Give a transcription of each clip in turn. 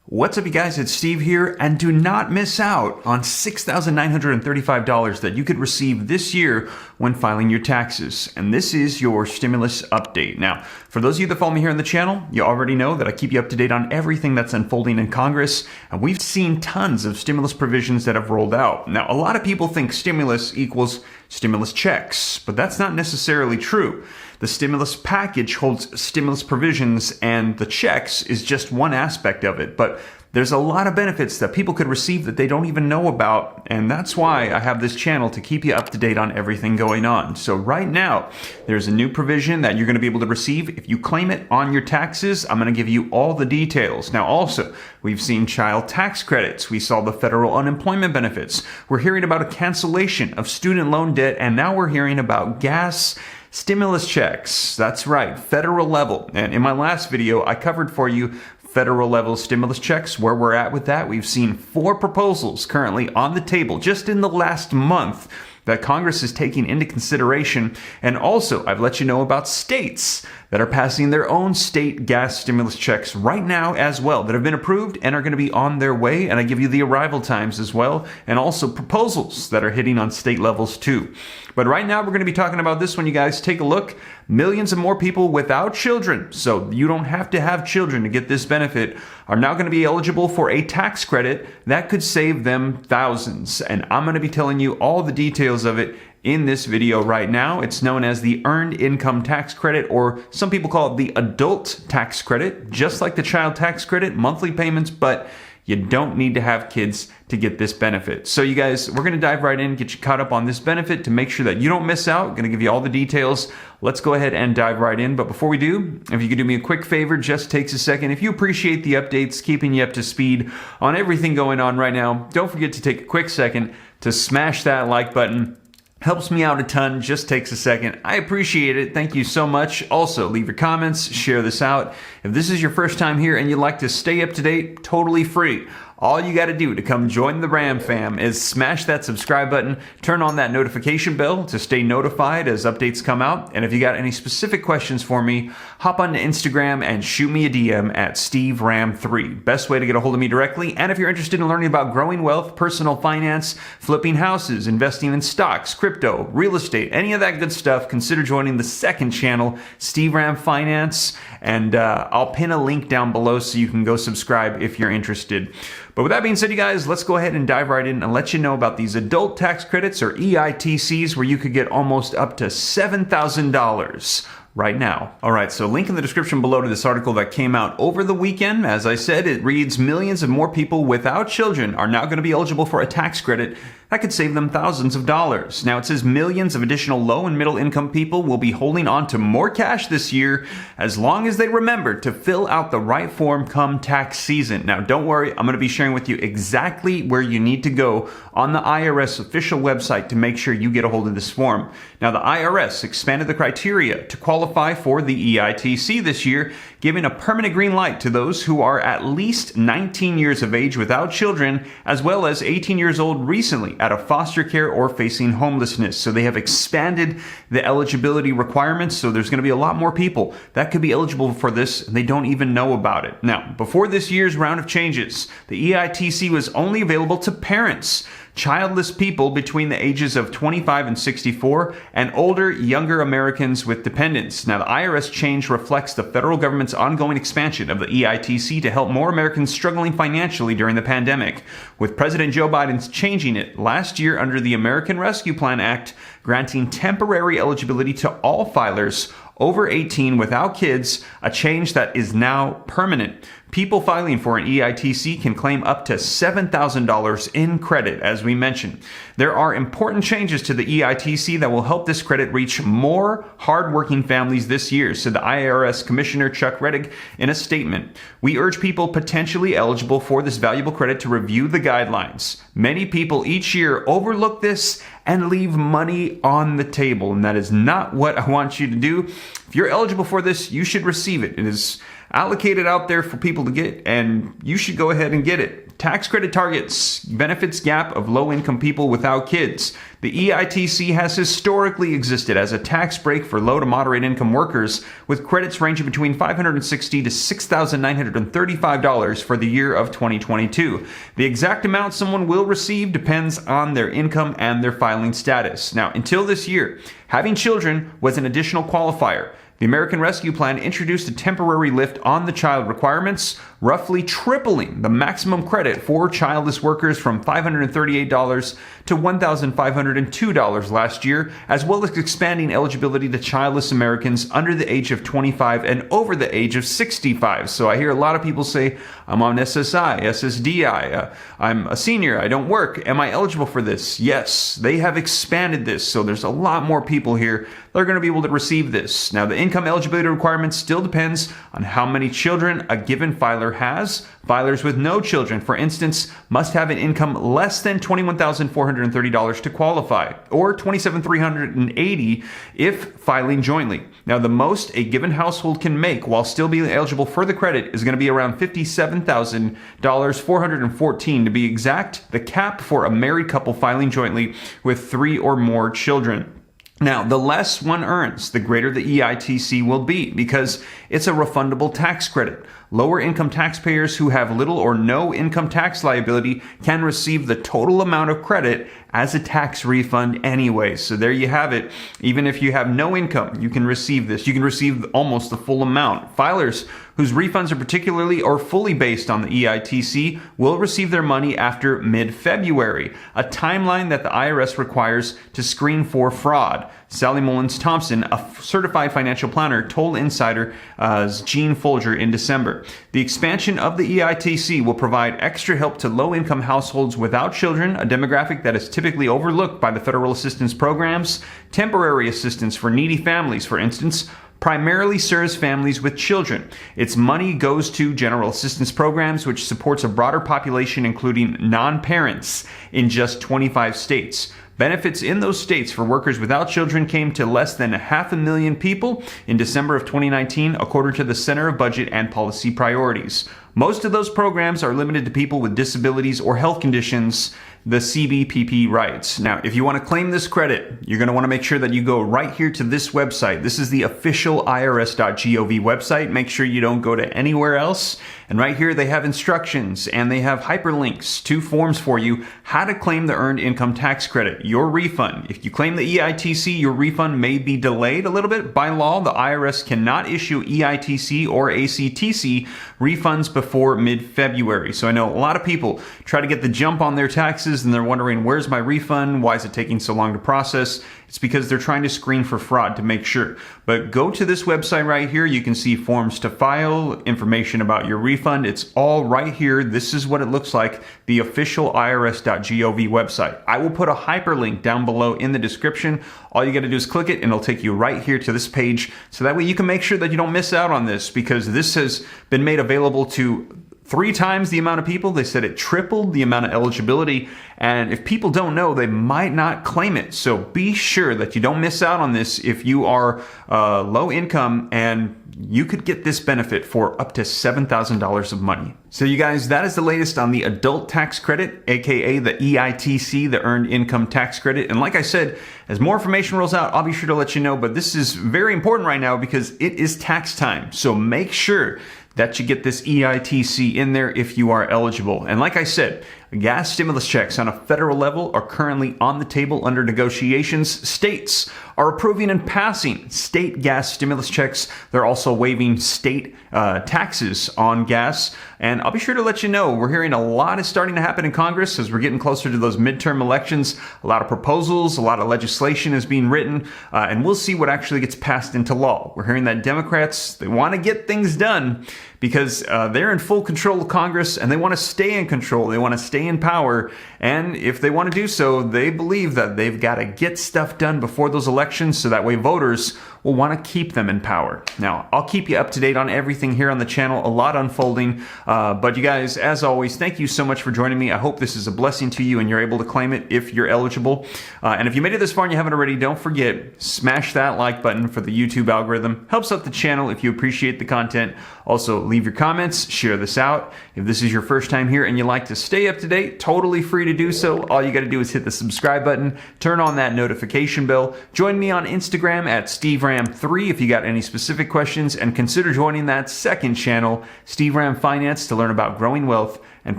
What's up, you guys? It's Steve here, and do not miss out on $6,935 that you could receive this year when filing your taxes. And this is your stimulus update. Now, for those of you that follow me here on the channel, you already know that I keep you up to date on everything that's unfolding in Congress, and we've seen tons of stimulus provisions that have rolled out. Now, a lot of people think stimulus equals stimulus checks, but that's not necessarily true. The stimulus package holds stimulus provisions, and the checks is just one aspect of it. But there's a lot of benefits that people could receive that they don't even know about, and that's why I have this channel to keep you up to date on everything going on. So right now, there's a new provision that you're going to be able to receive if you claim it on your taxes. I'm going to give you all the details. Now also, we've seen child tax credits. We saw the federal unemployment benefits. We're hearing about a cancellation of student loan debt, and now we're hearing about gas stimulus checks. That's right, federal level. And in my last video, I covered for you federal level stimulus checks, where we're at with that. We've seen 4 proposals currently on the table just in the last month that Congress is taking into consideration. And also, I've let you know about states that are passing their own state gas stimulus checks right now as well, that have been approved and are going to be on their way. And I give you the arrival times as well, and also proposals that are hitting on state levels too. But right now, we're going to be talking about this one, you guys. Take a look. Millions of more people without children, so you don't have to have children to get this benefit, are now going to be eligible for a tax credit that could save them thousands. And I'm going to be telling you all the details of it in this video right now. It's known as the Earned Income Tax Credit, or some people call it the Adult Tax Credit, just like the Child Tax Credit, monthly payments, but you don't need to have kids to get this benefit. So you guys, we're going to dive right in, get you caught up on this benefit to make sure that you don't miss out. I'm going to give you all the details. Let's go ahead and dive right in. But before we do, if you could do me a quick favor, just takes a second. If you appreciate the updates, keeping you up to speed on everything going on right now, don't forget to take a quick second to smash that like button. Helps me out a ton, just takes a second. I appreciate it. Thank you so much. Also, leave your comments, share this out. If this is your first time here and you'd like to stay up to date, totally free. All you got to do to come join the Ram fam is smash that subscribe button, turn on that notification bell to stay notified as updates come out. And if you got any specific questions for me, hop onto Instagram and shoot me a DM at SteveRam3. Best way to get a hold of me directly. And if you're interested in learning about growing wealth, personal finance, flipping houses, investing in stocks, crypto, real estate, any of that good stuff, consider joining the second channel, Steve Ram Finance. And I'll pin a link down below so you can go subscribe if you're interested. But with that being said, you guys, let's go ahead and dive right in and let you know about these adult tax credits, or EITCs, where you could get almost up to $7,000 right now. All right, so link in the description below to this article that came out over the weekend. As I said, it reads, millions of more people without children are now going to be eligible for a tax credit that could save them thousands of dollars. Now, it says millions of additional low and middle income people will be holding on to more cash this year as long as they remember to fill out the right form come tax season. Now, don't worry, I'm going to be sharing with you exactly where you need to go on the IRS official website to make sure you get a hold of this form. Now, the IRS expanded the criteria to qualify for the EITC this year, giving a permanent green light to those who are at least 19 years of age without children, as well as 18 years old recently out of foster care or facing homelessness. So they have expanded the eligibility requirements. So there's going to be a lot more people that could be eligible for this, and they don't even know about it. Now, before this year's round of changes, the EITC was only available to parents, childless people between the ages of 25 and 64, and older, younger Americans with dependents. Now, the IRS change reflects the federal government's ongoing expansion of the EITC to help more Americans struggling financially during the pandemic, with President Joe Biden changing it last year under the American Rescue Plan Act, granting temporary eligibility to all filers over 18 without kids, a change that is now permanent. People filing for an EITC can claim up to $7,000 in credit, as we mentioned. There are important changes to the EITC that will help this credit reach more hardworking families this year, said the IRS Commissioner Chuck Rettig in a statement. We urge people potentially eligible for this valuable credit to review the guidelines. Many people each year overlook this and leave money on the table, and that is not what I want you to do. If you're eligible for this, you should receive it. It is allocated out there for people to get, and you should go ahead and get it. Tax credit targets benefits gap of low-income people without kids. The EITC has historically existed as a tax break for low to moderate income workers, with credits ranging between $560 to $6,935 for the year of 2022. The exact amount someone will receive depends on their income and their filing status. Now, until this year, having children was an additional qualifier. The American Rescue Plan introduced a temporary lift on the child requirements, roughly tripling the maximum credit for childless workers from $538 to $1,502 last year, as well as expanding eligibility to childless Americans under the age of 25 and over the age of 65. So I hear a lot of people say, I'm on SSI, SSDI, I'm a senior, I don't work. Am I eligible for this? Yes, they have expanded this, so there's a lot more people here that are going to be able to receive this. Now, the income eligibility requirement still depends on how many children a given filer has. Filers with no children, for instance, must have an income less than $21,430 to qualify, or $27,380 if filing jointly. Now, the most a given household can make while still being eligible for the credit is going to be around $57,414 to be exact, the cap for a married couple filing jointly with 3 or more children. Now, the less one earns, the greater the EITC will be because it's a refundable tax credit. Lower income taxpayers who have little or no income tax liability can receive the total amount of credit as a tax refund anyway. So there you have it. Even if you have no income, you can receive this. You can receive almost the full amount. Filers whose refunds are particularly or fully based on the EITC will receive their money after mid-February, a timeline that the IRS requires to screen for fraud. Sally Mullins Thompson, a certified financial planner, told Insider's Gene Folger in December. The expansion of the EITC will provide extra help to low-income households without children, a demographic that is typically overlooked by the federal assistance programs. Temporary assistance for needy families, for instance, primarily serves families with children. Its money goes to general assistance programs, which supports a broader population, including non-parents, in just 25 states. Benefits in those states for workers without children came to less than 500,000 people in December of 2019, according to the Center of Budget and Policy Priorities. Most of those programs are limited to people with disabilities or health conditions, the CBPP writes. Now, if you want to claim this credit, you're going to want to make sure that you go right here to this website. This is the official irs.gov website. Make sure you don't go to anywhere else. And right here, they have instructions and they have hyperlinks to forms for you how to claim the Earned Income Tax Credit, your refund. If you claim the EITC, your refund may be delayed a little bit. By law, the IRS cannot issue EITC or ACTC refunds before mid-February. So I know a lot of people try to get the jump on their taxes and they're wondering, where's my refund? Why is it taking so long to process? It's because they're trying to screen for fraud to make sure. But go to this website right here. You can see forms to file, information about your refund. It's all right here. This is what it looks like, the official irs.gov website. I will put a hyperlink down below in the description. All you got to do is click it and it'll take you right here to this page. So that way you can make sure that you don't miss out on this, because this has been made available to 3 times the amount of people. They said it tripled the amount of eligibility. And if people don't know, they might not claim it. So be sure that you don't miss out on this if you are low income, and you could get this benefit for up to $7,000 of money. So you guys, that is the latest on the adult tax credit, aka the EITC, the Earned Income Tax Credit. And like I said, as more information rolls out, I'll be sure to let you know. But this is very important right now because it is tax time. So make sure that you get this EITC in there if you are eligible. And like I said, gas stimulus checks on a federal level are currently on the table under negotiations. States are approving and passing state gas stimulus checks. They're also waiving state taxes on gas. And I'll be sure to let you know, we're hearing a lot is starting to happen in Congress as we're getting closer to those midterm elections. A lot of proposals, a lot of legislation is being written, and we'll see what actually gets passed into law. We're hearing that Democrats, they want to get things done because they're in full control of Congress and they want to stay in control. They want to stay in power. And if they want to do so, they believe that they've got to get stuff done before those elections so that way voters will want to keep them in power. Now, I'll keep you up to date on everything here on the channel, a lot unfolding, but you guys, as always, thank you so much for joining me. I hope this is a blessing to you and you're able to claim it if you're eligible. And if you made it this far and you haven't already, don't forget, smash that like button for the YouTube algorithm. Helps out the channel if you appreciate the content. Also, leave your comments, share this out. If this is your first time here and you like to stay up to date, totally free to do so. All you got to do is hit the subscribe button, turn on that notification bell. Join me on Instagram at SteveRam3 if you got any specific questions, and consider joining that second channel, Steve Ram Finance, to learn about growing wealth and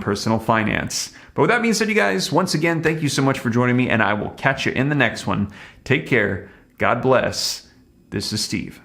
personal finance. But with that being said, you guys, once again, thank you so much for joining me, and I will catch you in the next one. Take care. God bless. This is Steve.